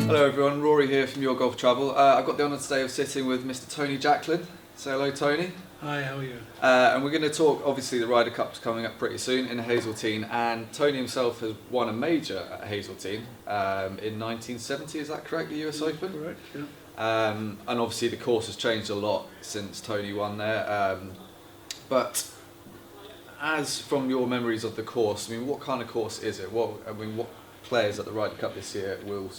Hello everyone, Rory here from Your Golf Travel. I've got the honour today of sitting with Mr. Tony Jacklin. Say hello, Tony. Hi, how are you? And we're going to talk, obviously the Ryder Cup's coming up pretty soon in Hazeltine, and Tony himself has won a major at Hazeltine in 1970, is that correct, the US Open? Correct, yeah. And obviously the course has changed a lot since Tony won there. But as from your memories of the course, I mean, what kind of course is it? What players at the Ryder Cup this year will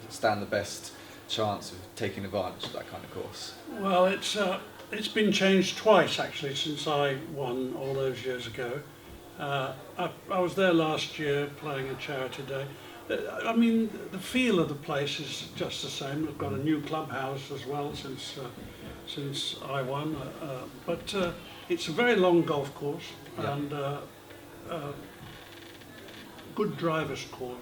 stand the best chance of taking advantage of that kind of course? Well, it's been changed twice actually since I won all those years ago. I was there last year playing a charity day. I mean, the feel of the place is just the same. We've got a new clubhouse as well since I won, but it's a very long golf course, yeah. And good driver's course.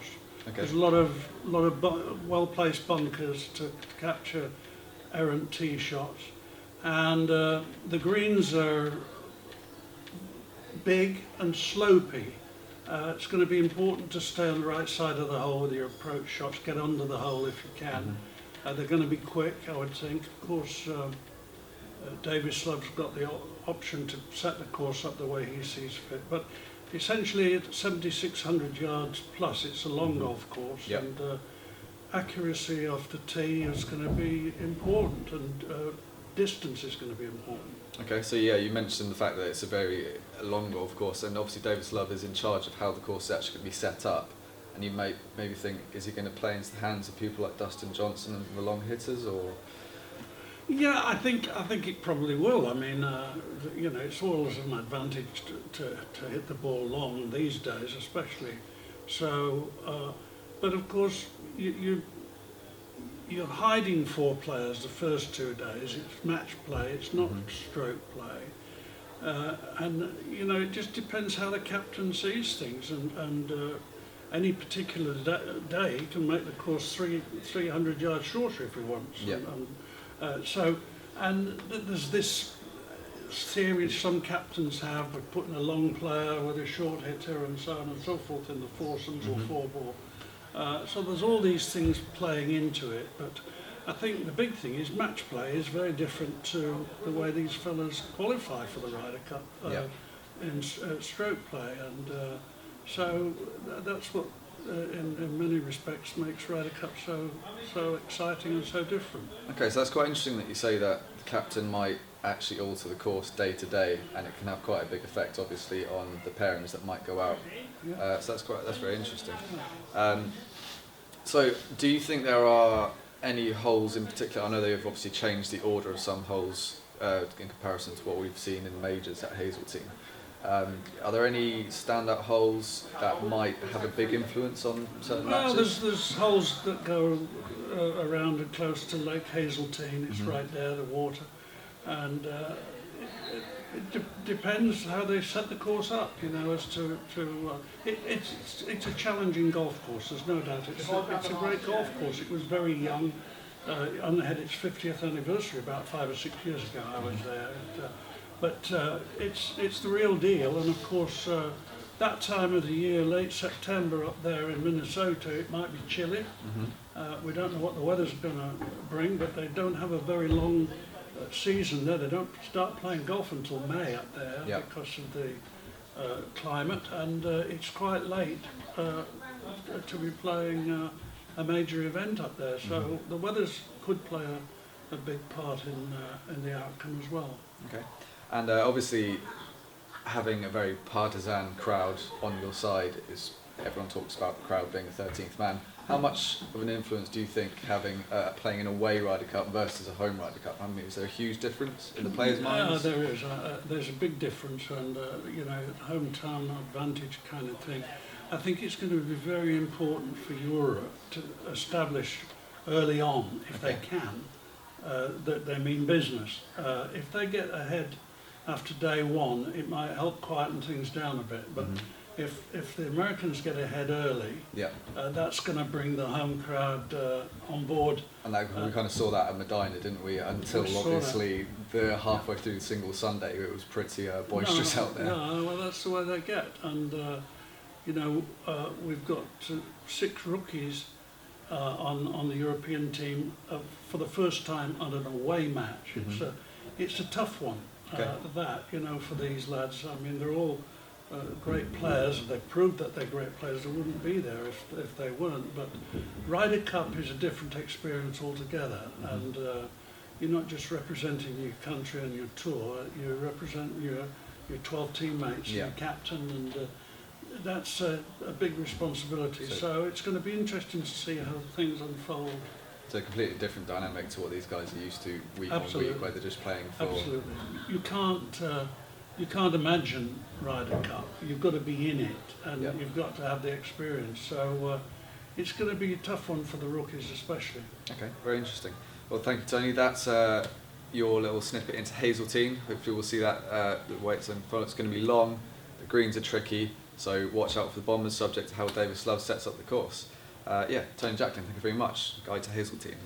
Okay. There's a lot of well-placed bunkers to capture errant tee shots, and the greens are big and slopey. It's going to be important to stay on the right side of the hole with your approach shots. Get under the hole if you can. Mm-hmm. They're going to be quick, I would think. Of course, David Slove's got the option to set the course up the way he sees fit. But essentially, at 7,600 yards plus, it's a long golf course, yep. And accuracy of the tee is going to be important, and distance is going to be important. Okay, so yeah, you mentioned the fact that it's a very long golf course, and obviously David Slove is in charge of how the course is actually going to be set up. And you may maybe think, is he going to play into the hands of people like Dustin Johnson and the long hitters, or? Yeah, I think it probably will. I mean, you know, it's always an advantage to hit the ball long these days, especially. So, but of course, you're hiding four players the first 2 days. It's match play. It's not stroke play, and you know, it just depends how the captain sees things, and any particular day he can make the course 300 yards shorter if he wants. Yep. And there's this theory some captains have of putting a long player with a short hitter and so on and so forth in the foursomes or four ball. So there's all these things playing into it, but I think the big thing is match play is very different to the way these fellas qualify for the Ryder Cup in stroke play, and so that's what in many respects makes Ryder Cup so exciting and so different. Okay, so that's quite interesting that you say that the captain might actually alter the course day to day, and it can have quite a big effect obviously on the pairings that might go out. Yeah. So that's very interesting. So do you think there are any holes in particular? I know they've obviously changed the order of some holes in comparison to what we've seen in majors at Hazeltine. Are there any standout holes that might have a big influence on certain matches? Well, there's holes that go around and close to Lake Hazeltine. It's right there, the water, and it depends how they set the course up. You know, as to it's a challenging golf course. There's no doubt. It's a great golf course. It was very young. And had its 50th anniversary about 5 or 6 years ago. I was there. But it's the real deal, and of course that time of the year, late September up there in Minnesota, it might be chilly. We don't know what the weather's going to bring, but they don't have a very long season there. They don't start playing golf until May up there because of the climate, and it's quite late to be playing a major event up there. So the weathers could play a big part in the outcome as well. Okay. And obviously, having a very partisan crowd on your side is, everyone talks about the crowd being the 13th man. How much of an influence do you think having playing an away Ryder Cup versus a home Ryder Cup? I mean, is there a huge difference in the players' minds? There is. There's a big difference, and you know, hometown advantage kind of thing. I think it's going to be very important for Europe to establish early on, if they can, that they mean business. If they get ahead after day one, it might help quieten things down a bit. But if the Americans get ahead early, that's going to bring the home crowd on board. And we kind of saw that at Medina, didn't we? Until obviously the halfway through the single Sunday, it was pretty boisterous out there. No, well, that's the way they get. And you know, we've got 6 rookies on the European team for the first time on an away match. It's a tough one. That, you know, for these lads. I mean, they're all great players. They've proved that they're great players. They wouldn't be there if they weren't. But Ryder Cup is a different experience altogether, and you're not just representing your country and your tour. You represent your 12 teammates, your captain, and that's a big responsibility. So it's going to be interesting to see how things unfold. It's a completely different dynamic to what these guys are used to week on week, where they're just playing for. Absolutely. You can't imagine Ryder Cup. You've got to be in it, and you've got to have the experience. So it's going to be a tough one for the rookies, especially. Okay, very interesting. Well, thank you, Tony. That's your little snippet into Hazeltine. Hopefully, we'll see that the way it's unfolding. It's going to be long. The greens are tricky, so watch out for the bombers. Subject to how Davis Love sets up the course. Tony Jacklin, thank you very much. Guide to Hazeltine.